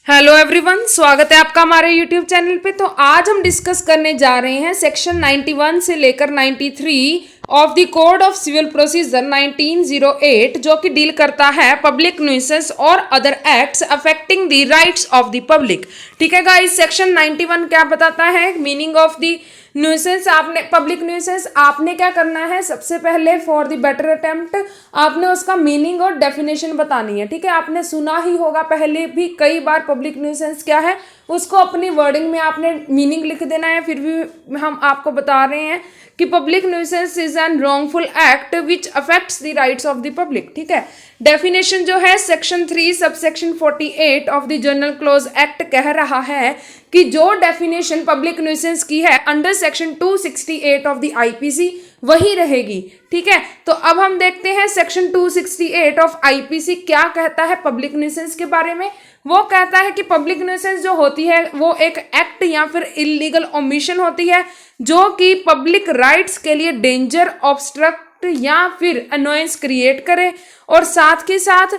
Hello everyone, स्वागत है आपका हमारे यूट्यूब चैनल पे। तो आज हम डिस्कस करने जा रहे हैं सेक्शन 91 से लेकर 93 of the code of civil procedure 1908, जो कि डील करता है पब्लिक न्यूसेंस और other acts affecting the rights of the public. ठीक है गाइस, सेक्शन 91 क्या बताता है? Meaning of the nuisance. आपने पब्लिक न्यूसेंस आपने क्या करना है, सबसे पहले फॉर द बेटर अटेम्प्ट आपने उसका मीनिंग और डेफिनेशन बतानी है। ठीक है, आपने सुना ही होगा पहले भी कई बार पब्लिक न्यूसेंस क्या है, उसको अपनी वर्डिंग में आपने मीनिंग लिख देना है। फिर भी हम आपको बता रहे हैं कि public nuisance is an wrongful act which affects the rights of the public. ठीक है, डेफिनेशन जो है section 3 subsection 48 of the general clause act कह रहा है कि जो डेफिनेशन पब्लिक न्यूसेंस की है under section 268 of the IPC वही रहेगी। ठीक है, तो अब हम देखते हैं सेक्शन 268 ऑफ आईपीसी क्या कहता है पब्लिक न्यूसेंस के बारे में। वो कहता है कि पब्लिक न्यूसेंस जो होती है वो एक एक्ट या फिर इलीगल ओमिशन होती है जो कि पब्लिक राइट्स के लिए डेंजर, ऑब्स्ट्रक्ट या फिर अनोयंस क्रिएट करे और साथ के साथ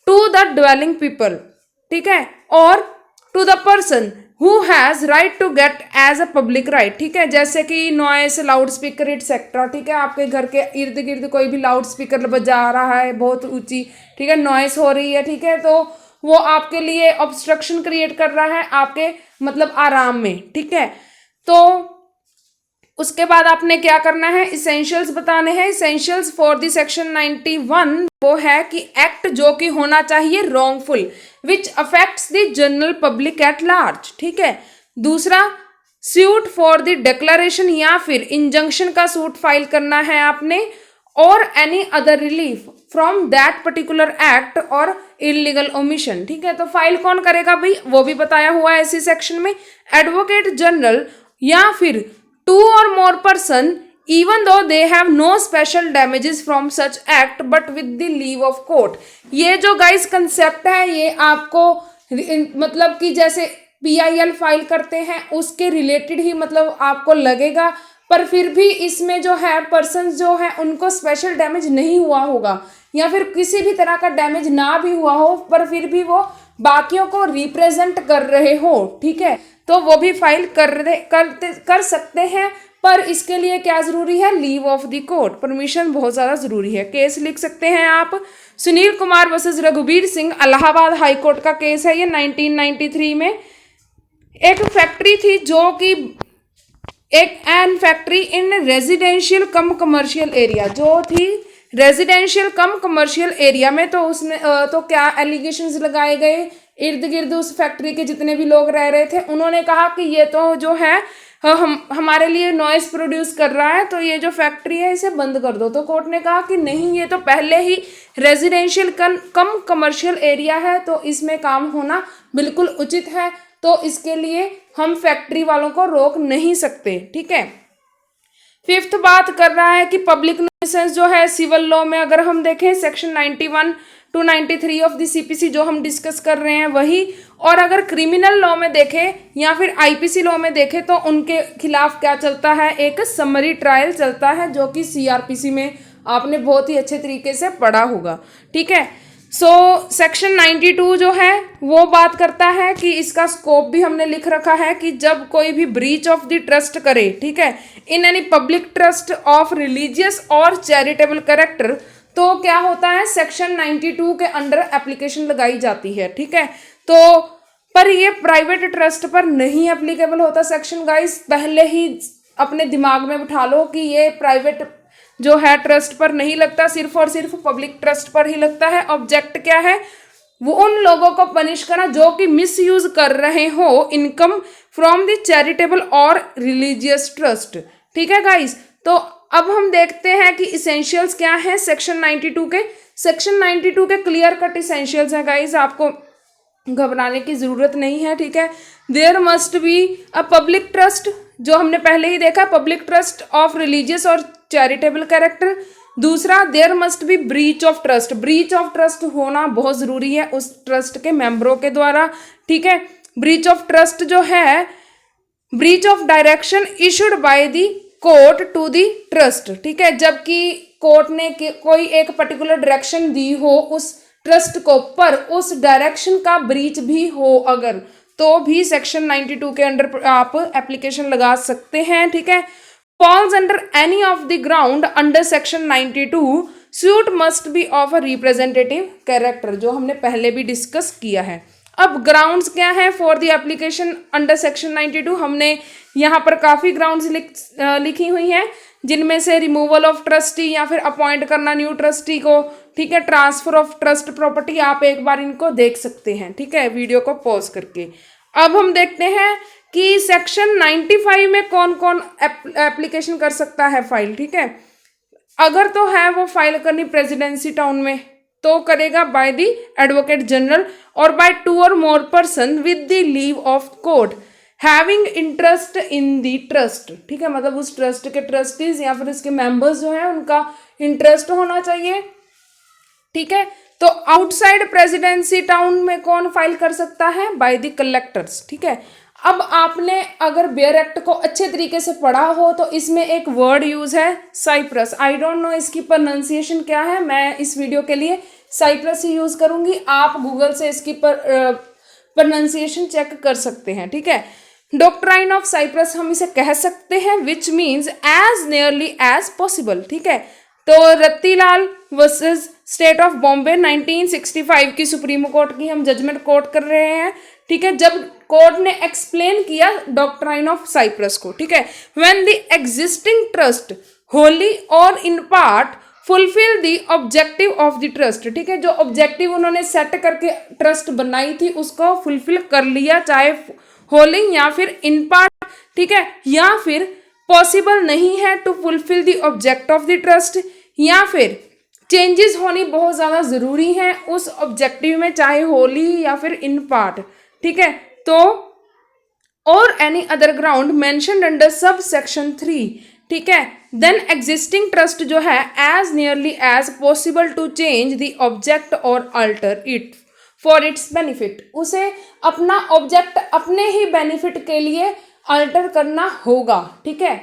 टू द ड्वेलिंग पीपल, ठीक है, और to the person who has right to get as a public right. ठीक है, जैसे कि नॉइस, लाउड स्पीकर एटसेट्रा। ठीक है, आपके घर के इर्द गिर्द कोई भी लाउड स्पीकर बजा रहा है बहुत ऊंची, ठीक है, नॉइस हो रही है, ठीक है, तो वो आपके लिए ऑब्स्ट्रक्शन क्रिएट कर रहा है आपके मतलब आराम में। ठीक है, तो उसके बाद आपने क्या करना है, इसेंशियल्स बताने हैं। इसेंशियल्स फॉर द सेक्शन 91 वो है कि एक्ट जो कि होना चाहिए wrongful which affects the general public at large. ठीक है, दूसरा सूट फॉर द डिक्लेरेशन या फिर इंजंक्शन का सूट फाइल करना है आपने, और any other relief from that particular act और इलीगल ओमिशन। ठीक है, तो फाइल कौन करेगा भाई, वो भी बताया हुआ है इसी सेक्शन में। एडवोकेट जनरल या फिर टू और more person even though they have no special damages from such act but with the leave of court। ये जो गाइस कंसेप्ट है ये आपको मतलब कि जैसे PIL फाइल करते हैं उसके रिलेटेड ही मतलब आपको लगेगा, पर फिर भी इसमें जो है पर्सन जो है उनको स्पेशल डैमेज नहीं हुआ होगा या फिर किसी भी तरह का डैमेज ना भी हुआ हो, पर फिर भी वो बाकियों को रिप्रेजेंट कर रहे हो। ठीक है, तो वो भी फाइल कर सकते हैं, पर इसके लिए क्या जरूरी है, leave of the court, permission बहुत ज्यादा जरूरी है। केस लिख सकते हैं आप, Sunil Kumar versus Raghubir Singh, Allahabad high court का केस है ये 1993 में। एक फैक्ट्री थी जो कि an factory in residential cum commercial area, जो थी रेजिडेंशियल कम कमर्शियल एरिया में, तो उसने तो क्या एलिगेशंस लगाए गए, इर्द गिर्द उस फैक्ट्री के जितने भी लोग रह रहे थे उन्होंने कहा कि ये तो जो है हमारे लिए नॉइस प्रोड्यूस कर रहा है, तो ये जो फैक्ट्री है इसे बंद कर दो। तो कोर्ट ने कहा कि नहीं, ये तो पहले ही रेजिडेंशियल कम कमर्शियल एरिया है तो इसमें काम होना बिल्कुल उचित है, तो इसके लिए हम फैक्ट्री वालों को रोक नहीं सकते। ठीक है, फिफ्थ बात कर रहा है कि पब्लिक न्यूसेंस जो है सिविल लॉ में अगर हम देखें section 91 to 93 of the CPC जो हम डिस्कस कर रहे हैं वही, और अगर क्रिमिनल लॉ में देखें या फिर IPC लॉ में देखें तो उनके खिलाफ क्या चलता है, एक समरी ट्रायल चलता है जो कि CRPC में आपने बहुत ही अच्छे तरीके से पढ़ा होगा। ठीक है, सो सेक्शन 92 जो है वो बात करता है कि इसका स्कोप भी हमने लिख रखा है कि जब कोई भी ब्रीच ऑफ द ट्रस्ट करे, ठीक है, in any public trust of religious और चैरिटेबल कैरेक्टर, तो क्या होता है, सेक्शन 92 के अंडर एप्लीकेशन लगाई जाती है। ठीक है, तो पर ये प्राइवेट ट्रस्ट पर नहीं एप्लीकेबल होता सेक्शन गाइस, पहले ही अपने दिमाग में बिठा लो कि ये प्राइवेट जो है ट्रस्ट पर नहीं लगता, सिर्फ और सिर्फ पब्लिक ट्रस्ट पर ही लगता है। ऑब्जेक्ट क्या है, वो उन लोगों को पनिश करना जो कि मिसयूज कर रहे हो इनकम फ्रॉम द चैरिटेबल और रिलीजियस ट्रस्ट। ठीक है गाइस, तो अब हम देखते हैं कि इसेंशियल्स क्या है सेक्शन 92 के। सेक्शन 92 के क्लियर कट इसेंशियल्स हैं गाइस, आपको घबराने की जरूरत नहीं है। ठीक है, there must be a public trust, जो हमने पहले ही देखा, पब्लिक ट्रस्ट ऑफ रिलीजियस और चैरिटेबल कैरेक्टर। दूसरा, there must be breach of trust, breach of trust होना बहुत जरूरी है उस ट्रस्ट के मेंबरों के द्वारा। ठीक है, ब्रीच ऑफ ट्रस्ट जो है, breach of direction issued by the court to the trust. ठीक है, जबकि कोर्ट ने कोई एक पर्टिकुलर डायरेक्शन दी हो उस ट्रस्ट को, पर उस डायरेक्शन का ब्रीच भी हो अगर, तो भी सेक्शन 92 के अंडर आप एप्लीकेशन लगा सकते हैं। ठीक है, falls under any of the ground under section 92 suit must be of a representative character, जो हमने पहले भी डिस्कस किया है। अब ग्राउंड्स क्या है for the application under section 92, हमने यहाँ पर काफ़ी ग्राउंड्स लिखी हुई हैं, जिनमें से रिमूवल ऑफ ट्रस्टी या फिर अपॉइंट करना न्यू ट्रस्टी को, ठीक है, ट्रांसफर ऑफ ट्रस्ट प्रॉपर्टी, आप एक बार इनको देख सकते हैं। ठीक है, वीडियो को पॉज करके। अब हम देखते हैं कि सेक्शन 95 में कौन कौन एप्लीकेशन कर सकता है फाइल। ठीक है, अगर तो है वो फाइल करनी प्रेसिडेंसी टाउन में, तो करेगा बाय द एडवोकेट जनरल और बाय 2 और more person with the leave of court having interest in the trust. ठीक है, मतलब उस ट्रस्ट के ट्रस्टीज या फिर इसके मेंबर्स जो है उनका इंटरेस्ट होना चाहिए। ठीक है, तो आउटसाइड प्रेसिडेंसी टाउन में कौन फाइल कर सकता है? By the collectors. ठीक है, अब आपने अगर बेयर एक्ट को अच्छे तरीके से पढ़ा हो तो इसमें एक वर्ड यूज है साइप्रस। आई डोंट नो इसकी प्रोनाउंसिएशन क्या है, मैं इस वीडियो के लिए साइप्रस ही यूज करूंगी, आप गूगल से इसकी प्रोनाउंसिएशन चेक कर सकते हैं। ठीक है, डॉक्ट्राइन ऑफ साइप्रस हम इसे कह सकते हैं, which means as nearly as possible. ठीक है, तो Rattilal versus state of Bombay 1965 की सुप्रीम कोर्ट की हम जजमेंट कोट कर रहे हैं। ठीक है, जब कोर्ट ने एक्सप्लेन किया डॉक्ट्राइन ऑफ साइप्रस को। ठीक है, when the existing trust wholly और in part fulfil the objective of the trust. ठीक है, जो ऑब्जेक्टिव उन्होंने सेट करके ट्रस्ट बनाई थी उसको फुलफिल कर लिया, चाहे होली या फिर इन पार्ट। ठीक है, या फिर पॉसिबल नहीं है to fulfil the object of the trust, या फिर चेंजेस होनी बहुत ज़्यादा ज़रूरी है उस ऑब्जेक्टिव में, चाहे होली या फिर इन पार्ट। ठीक है, तो और any other ground mentioned under sub section 3। ठीक है, देन एग्जिस्टिंग ट्रस्ट जो है as nearly as possible to change the object और alter it for its benefit, उसे अपना ऑब्जेक्ट अपने ही बेनिफिट के लिए अल्टर करना होगा। ठीक है,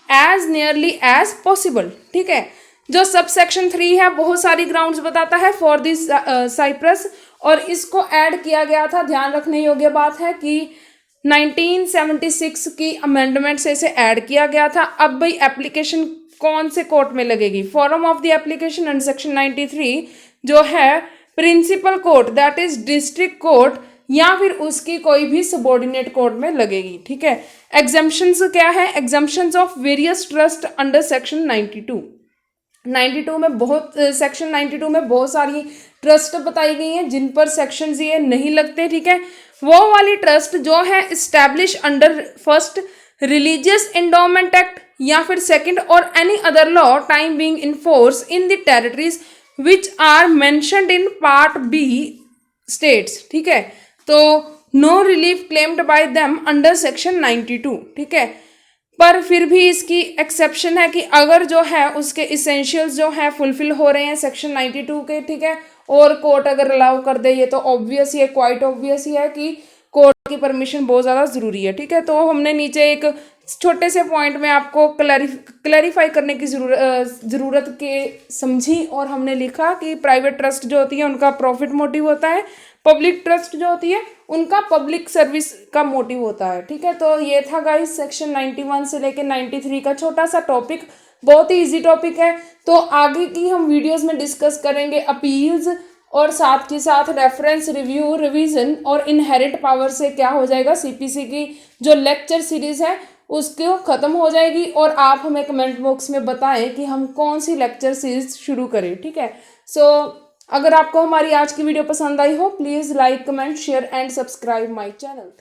एज नियरली एज पॉसिबल। ठीक है, जो सब सेक्शन 3 है बहुत सारी ग्राउंड्स बताता है फॉर दिस साइप्रस, और इसको ऐड किया गया था। ध्यान रखने योग्य बात है कि 1976 की अमेंडमेंट से इसे ऐड किया गया था। अब भाई एप्लीकेशन कौन से कोर्ट में लगेगी? Forum of the application under section 93 जो है principal court, that is district court, या फिर उसकी कोई भी सबॉर्डिनेट कोर्ट में लगेगी। ठीक है, एग्जम्पशंस क्या है? Exemptions of various trust under section 92 में बहुत सेक्शन 92 में बहुत सारी ट्रस्ट बताई गई हैं जिन पर सेक्शन ये नहीं लगते। ठीक है, वो वाली ट्रस्ट जो है establish under first religious endowment act या फिर सेकंड और any other law time being in force in the territories which are mentioned in part B states. ठीक है, तो no relief claimed by them under section 92। ठीक है, पर फिर भी इसकी एक्सेप्शन है कि अगर जो है उसके इसेंशियल्स जो है फुलफिल हो रहे हैं सेक्शन 92 के। ठीक है, और कोर्ट अगर अलाउ कर दे, ये तो ऑब्वियस ही है, क्वाइट ऑब्वियस ही है कि कोर्ट की परमिशन बहुत ज़्यादा ज़रूरी है। ठीक है, तो हमने नीचे एक छोटे से पॉइंट में आपको क्लैरिफाई करने की ज़रूरत के समझी, और हमने लिखा कि प्राइवेट ट्रस्ट जो होती है उनका प्रॉफिट मोटिव होता है, पब्लिक ट्रस्ट जो होती है उनका पब्लिक सर्विस का मोटिव होता है। ठीक है, तो ये था गाइस सेक्शन 91 से लेकर 93 का छोटा सा टॉपिक, बहुत ही इजी टॉपिक है। तो आगे की हम वीडियोस में डिस्कस करेंगे अपील्स, और साथ के साथ रेफरेंस, रिव्यू, रिवीजन और इनहेरिट पावर से क्या हो जाएगा, सीपीसी की जो लेक्चर सीरीज है उसको ख़त्म हो जाएगी, और आप हमें कमेंट बॉक्स में बताएं कि हम कौन सी लेक्चर सीरीज शुरू करें। ठीक है, सो अगर आपको हमारी आज की वीडियो पसंद आई हो, please like, comment, share and subscribe my channel.